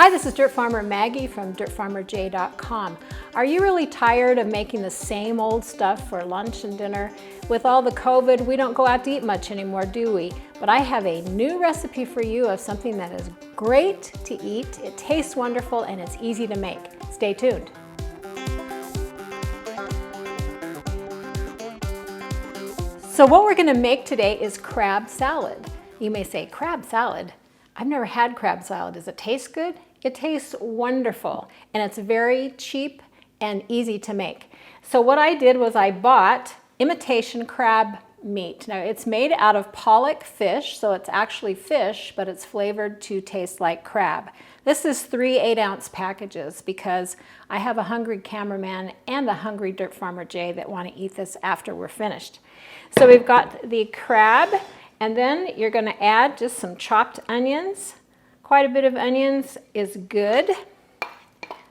Hi, this is Dirt Farmer Maggie from dirtfarmerj.com. Are you really tired of making the same old stuff for lunch and dinner? With all the COVID, we don't go out to eat much anymore, do we? But I have a new recipe for you of something that is great to eat, it tastes wonderful, and it's easy to make. Stay tuned. So what we're going to make today is crab salad. You may say, crab salad? I've never had crab salad. Does it taste good? It tastes wonderful, and it's very cheap and easy to make. So what I did was I bought imitation crab meat. Now it's made out of pollock fish, so it's actually fish, but it's flavored to taste like crab. This is 3 8-ounce packages because I have a hungry cameraman and a hungry Dirt Farmer Jay that want to eat this after we're finished. So we've got the crab, and then you're going to add just some chopped onions. Quite a bit of onions is good.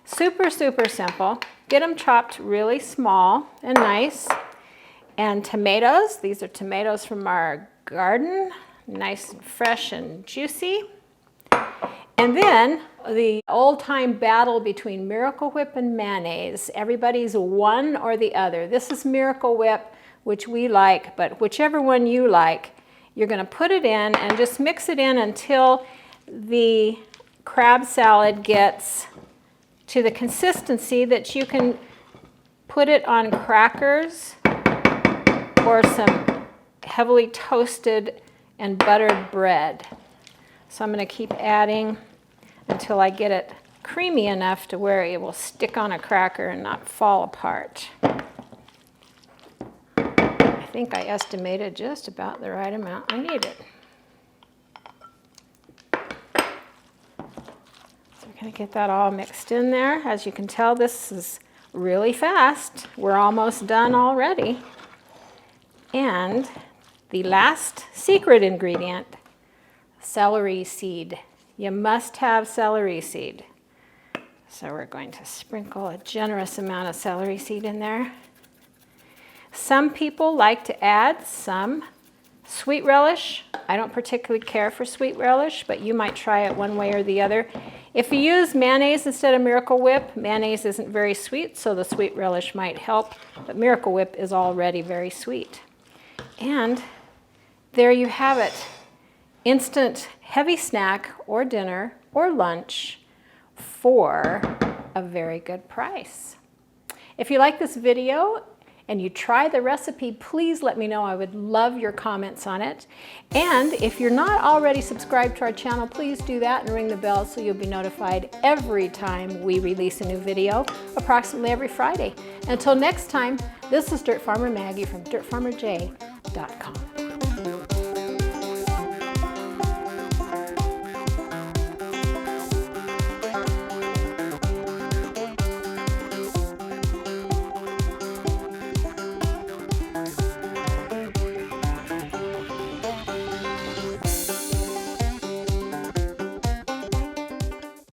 Super, super simple. Get them chopped really small and nice. And tomatoes. These are tomatoes from our garden. Nice and fresh and juicy. And then the old-time battle between Miracle Whip and mayonnaise. Everybody's one or the other. This is Miracle Whip, which we like, but whichever one you like, you're going to put it in and just mix it in until the crab salad gets to the consistency that you can put it on crackers or some heavily toasted and buttered bread. So I'm going to keep adding until I get it creamy enough to where it will stick on a cracker and not fall apart. I think I estimated just about the right amount I needed. So we're going to get that all mixed in there. As you can tell, this is really fast. We're almost done already. And the last secret ingredient, celery seed. You must have celery seed. So we're going to sprinkle a generous amount of celery seed in there. Some people like to add some sweet relish. I don't particularly care for sweet relish, but you might try it one way or the other. If you use mayonnaise instead of Miracle Whip, mayonnaise isn't very sweet, so the sweet relish might help, but Miracle Whip is already very sweet. And there you have it. Instant heavy snack or dinner or lunch for a very good price. If you like this video and you try the recipe, please let me know. I would love your comments on it. And if you're not already subscribed to our channel, please do that and ring the bell so you'll be notified every time we release a new video, approximately every Friday. Until next time, this is Dirt Farmer Maggie from dirtfarmerj.com.